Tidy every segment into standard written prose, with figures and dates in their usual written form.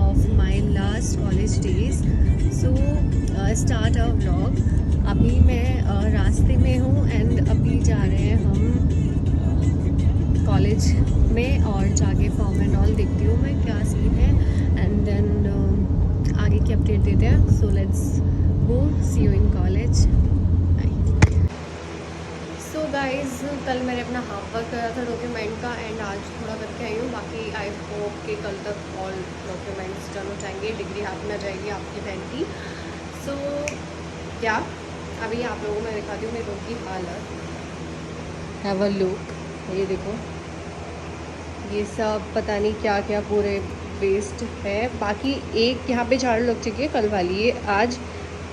of my last college days. So start our vlog. अभी मैं रास्ते में हूँ एंड अभी जा रहे हैं हम कॉलेज में और जाके फॉर्म एंड ऑल देखती हूँ मैं क्या सीन है एंड देन आगे की अपडेट देते हैं. So let's go, see you in college. So guys, कल मैंने अपना हाफ वर्क करा था डॉक्यूमेंट का एंड आज थोड़ा करके आई हूँ. बाकी आई होप कि कल तक ऑल डॉक्यूमेंट्स डन हो जाएंगे, डिग्री हाथ में आ जाएगी आपकी बहन की. सो क्या अभी आप लोगों को मैं दिखाती हूँ मेरे रूम की हालत. हैव अ लुक, ये देखो, ये सब पता नहीं क्या क्या पूरे वेस्ट है. बाकी एक यहाँ पे झाड़ू लग चुकी है कल वाली, ये आज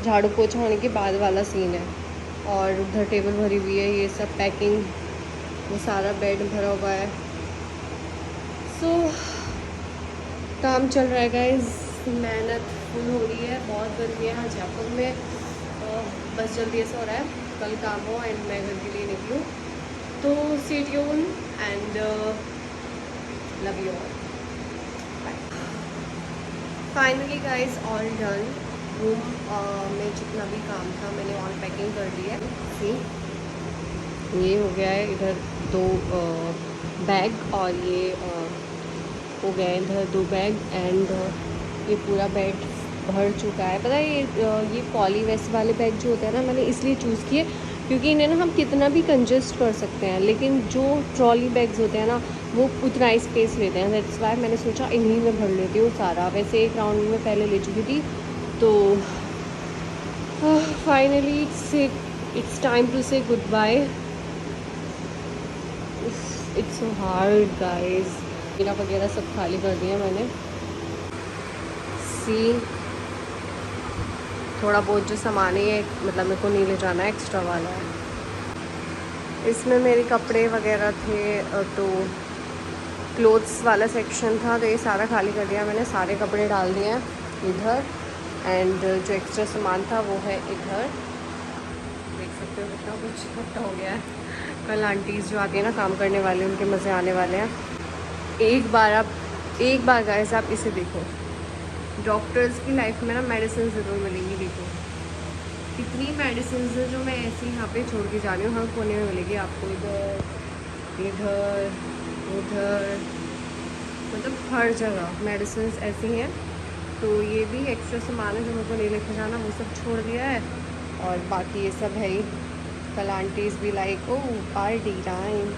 झाड़ू पोछा होने के बाद वाला सीन है. और उधर टेबल भरी हुई है, ये सब पैकिंग, वो सारा बेड भरा हुआ है. सो काम चल रहा है गाइस, मेहनत फुल हो रही है. बहुत गर्मी है यहाँ जयपुर में. बस जल्दी ऐसा हो रहा है कल काम हो एंड मैं घर के लिए निकलूँ. तो stay tune and love you all. Bye. Finally guys all done. Room में जितना भी काम था मैंने ऑल पैकिंग कर दी है. सी ये हो गया है, इधर 2 बैग और ये हो गया है इधर 2 बैग एंड ये पूरा बेड भर चुका है. पता है ये पॉली वेस्ट वाले बैग जो होते हैं ना, मैंने इसलिए चूज़ किए क्योंकि इन्हें ना हम कितना भी कंजेस्ट कर सकते हैं, लेकिन जो ट्रॉली बैग्स होते हैं ना वो उतना ही स्पेस लेते हैं. दैट्स वाई मैंने सोचा इन्हीं में भर लेती हूँ सारा. वैसे एक राउंड में पहले ले चुकी थी. तो finally it's time to say good bye. It's so hard guys. मेरा वगैरह सब खाली कर दिया मैंने. सी थोड़ा बहुत जो सामान है मतलब मेरे को नहीं ले जाना है, एक्स्ट्रा वाला है. इसमें मेरे कपड़े वगैरह थे तो क्लोथ्स वाला सेक्शन था, तो ये सारा खाली कर दिया मैंने. सारे कपड़े डाल दिए हैं इधर एंड जो एक्स्ट्रा सामान था वो है इधर. देख सकते हो कितना कुछ इकट्ठा हो गया है. कल आंटीज़ जो आती है ना काम करने वाले, उनके मज़े आने वाले हैं. एक बार गाइस आप इसे देखो. डॉक्टर्स की लाइफ में ना मेडिसिन ज़रूर मिलेंगी. देखो कितनी मेडिसिन है जो मैं ऐसे यहाँ पे छोड़ के जा रही हूँ. हर कोने में मिलेगी आपको, इधर इधर उधर, मतलब हर जगह मेडिसिन ऐसी हैं. तो ये भी एक्स्ट्रा सामान है जो मेरे को नहीं लेके जाना, वो सब छोड़ दिया है. और बाकी ये सब है ही. कल आंटीज़ भी लाइक ओ पार्टी टाइम.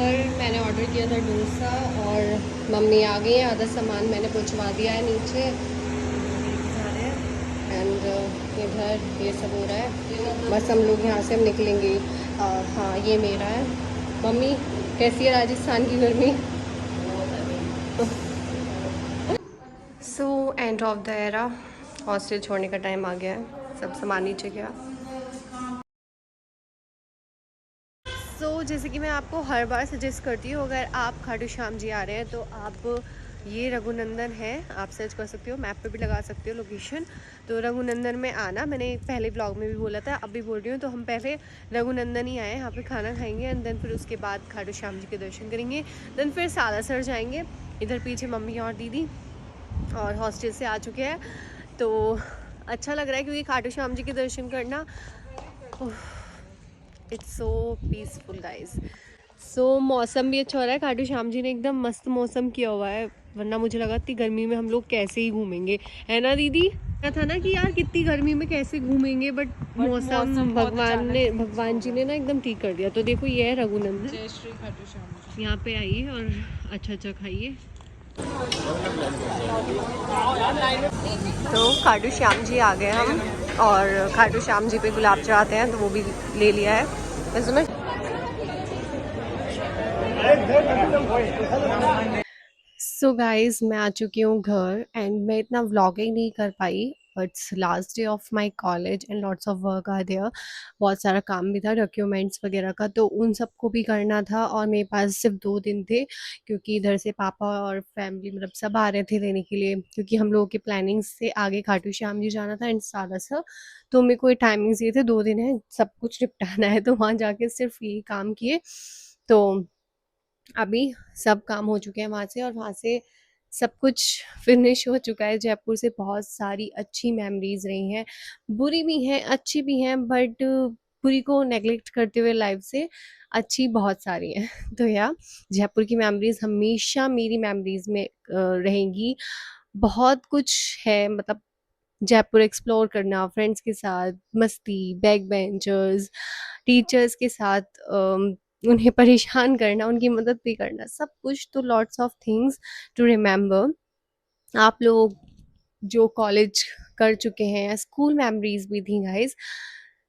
और मैंने ऑर्डर किया था डोसा और मम्मी आ गई है. आधा सामान मैंने पहुंचवा दिया है नीचे एंड इधर ये सब हो रहा है. बस हम लोग यहाँ से हम निकलेंगे. हाँ ये मेरा है. मम्मी कैसी है राजस्थान की गर्मी? So end of the era. Hostel छोड़ने का टाइम आ गया है. सब सामान नीचे गया. सो जैसे कि मैं आपको हर बार सजेस्ट करती हूँ, अगर आप खाटू श्याम जी आ रहे हैं तो आप ये रघुनंदन है, आप सर्च कर सकते हो, मैप पे भी लगा सकते हो लोकेशन. तो रघुनंदन में आना. मैंने पहले ब्लॉग में भी बोला था, अब भी बोल रही हूँ. तो हम पहले रघुनंदन ही आए, यहाँ पे खाना खाएंगे एंड देन फिर उसके बाद खाटू श्याम जी के दर्शन करेंगे. देन फिर सालासर जाएंगे. इधर पीछे मम्मी और दीदी और हॉस्टल से आ चुके हैं. तो अच्छा लग रहा है क्योंकि खाटू श्याम जी के दर्शन करना इट्स सो पीसफुल गाइज. सो मौसम भी अच्छा हो रहा है. खाटू श्याम जी ने एकदम मस्त मौसम किया हुआ है, वरना मुझे लगा इतनी गर्मी में हम लोग कैसे ही घूमेंगे, है ना दीदी? क्या था ना कि यार कितनी गर्मी में कैसे घूमेंगे, बट मौसम भगवान जी ने ना एकदम ठीक कर दिया. तो देखो ये है रघुनंदन. जय श्री खाटू श्याम जी. यहाँ पे आइए और अच्छा खाइए. तो खाटू श्याम जी आ गए हम और खाटू श्याम जी पे गुलाब चढ़ाते हैं, तो वो भी ले लिया है. वैसे मैं सो गाइज मैं आ चुकी हूँ घर एंड मैं इतना व्लॉगिंग नहीं कर पाई। It's last day of my college and lots of work are there. बहुत सारा काम भी था, डॉक्यूमेंट्स वगैरह का, तो उन सबको भी करना था और मेरे पास सिर्फ 2 दिन थे क्योंकि इधर से पापा और फैमिली मतलब सब आ रहे थे लेने के लिए, क्योंकि हम लोगों के प्लानिंग से आगे खाटू श्याम जी जाना था एंड सारा सा। तो मेरे को टाइमिंग्स ये थे 2 दिन है, सब कुछ निपटाना है, तो वहाँ जाके सिर्फ यही काम किए। तो अभी सब काम हो चुके हैं वहाँ से, और वहाँ से सब कुछ फिनिश हो चुका है। जयपुर से बहुत सारी अच्छी मेमोरीज रही हैं, बुरी भी हैं अच्छी भी हैं, बट बुरी को नेग्लेक्ट करते हुए लाइफ से अच्छी बहुत सारी हैं। तो या जयपुर की मेमोरीज हमेशा मेरी मेमोरीज में रहेंगी। बहुत कुछ है, मतलब जयपुर एक्सप्लोर करना, फ्रेंड्स के साथ मस्ती, बैक बेंचर्स, टीचर्स के साथ उन्हें परेशान करना, उनकी मदद भी करना, सब कुछ, तो lots of things to remember. आप लोग जो कॉलेज कर चुके हैं या स्कूल मेमोरीज भी थी guys.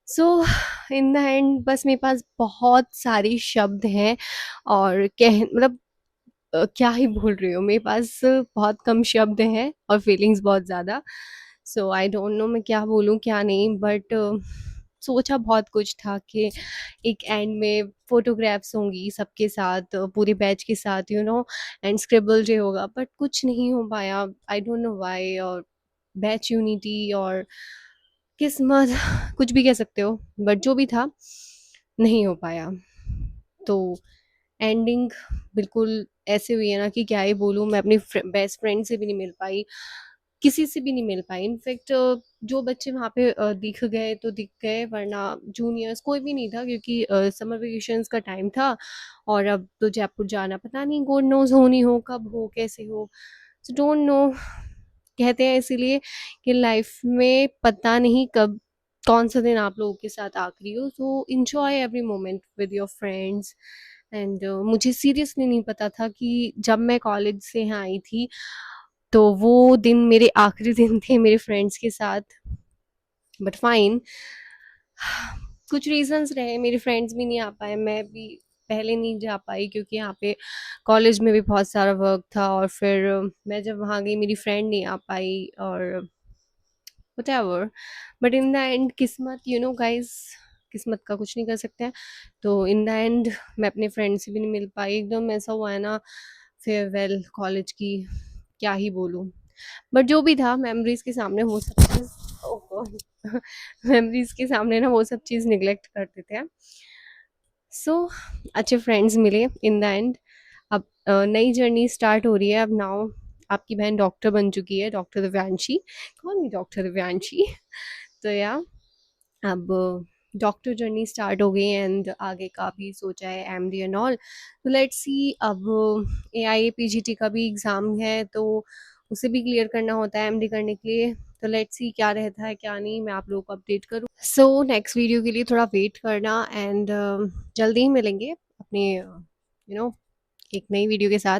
So in the end बस मेरे पास बहुत सारे शब्द हैं और कह मतलब क्या ही बोल रही हूँ, मेरे पास बहुत कम शब्द हैं और फीलिंग्स बहुत ज़्यादा। सो आई डोंट नो मैं क्या बोलूँ क्या नहीं, बट सोचा बहुत कुछ था कि एक एंड में फोटोग्राफ्स होंगी सबके साथ, पूरे बैच के साथ, एंड स्क्रिबल डे होगा, बट कुछ नहीं हो पाया। आई डोंट नो व्हाई, और बैच यूनिटी और किस्मत कुछ भी कह सकते हो, बट जो भी था नहीं हो पाया। तो एंडिंग बिल्कुल ऐसे हुई है ना कि क्या ही बोलूँ। मैं अपनी बेस्ट फ्रेंड से भी नहीं मिल पाई, किसी से भी नहीं मिल पाई। इनफैक्ट जो बच्चे वहाँ पे दिख गए तो दिख गए, वरना जूनियर्स कोई भी नहीं था, क्योंकि समर वेकेशंस का टाइम था और अब तो जयपुर जाना पता नहीं गॉड नोज हो नहीं हो, कब हो कैसे हो, सो डोंट नो। कहते हैं इसीलिए कि लाइफ में पता नहीं कब कौन सा दिन आप लोगों के साथ आखिरी हो, सो enjoy every moment with your friends. And मुझे सीरियसली नहीं पता था कि जब मैं कॉलेज से यहाँ आई थी तो वो दिन मेरे आखिरी दिन थे मेरे फ्रेंड्स के साथ। बट फाइन, कुछ रीजंस रहे, मेरे फ्रेंड्स भी नहीं आ पाए, मैं भी पहले नहीं जा पाई क्योंकि यहाँ पे कॉलेज में भी बहुत सारा वर्क था, और फिर मैं जब वहाँ गई मेरी फ्रेंड नहीं आ पाई, और whatever। But in the end किस्मत, गाइस, किस्मत का कुछ नहीं कर सकते हैं। तो इन द एंड मैं अपने फ्रेंड से भी नहीं मिल पाई, एकदम ऐसा हुआ है ना फेयरवेल कॉलेज की, क्या ही बोलूँ। बट जो भी था मेमोरीज के सामने वो सब चीज़ मेमोरीज के सामने ना वो सब चीज़ निगलेक्ट कर देते हैं। सो अच्छे फ्रेंड्स मिले इन द एंड। अब नई जर्नी स्टार्ट हो रही है। अब नाउ आपकी बहन डॉक्टर बन चुकी है, डॉक्टर दिव्यांशी। कौन नहीं डॉक्टर दिव्यांशी। तो या अब डॉक्टर जर्नी स्टार्ट हो गई एंड आगे का भी सोचा है एमडी एंड ऑल। तो लेट्स सी, अब एआईए पीजीटी का भी एग्ज़ाम है तो उसे भी क्लियर करना होता है एमडी करने के लिए। तो लेट्स सी क्या रहता है क्या नहीं, मैं आप लोगों को अपडेट करूँ। सो नेक्स्ट वीडियो के लिए थोड़ा वेट करना एंड जल्दी ही मिलेंगे अपने एक नई वीडियो के साथ।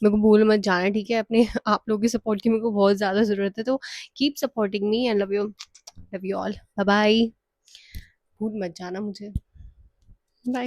मेरे को भूल मत जाना, ठीक है? अपने आप लोगों की सपोर्ट की मेरे को बहुत ज़्यादा ज़रूरत है, तो keep supporting me and love you all. Bye bye. भूल मत जाना मुझे। बाय।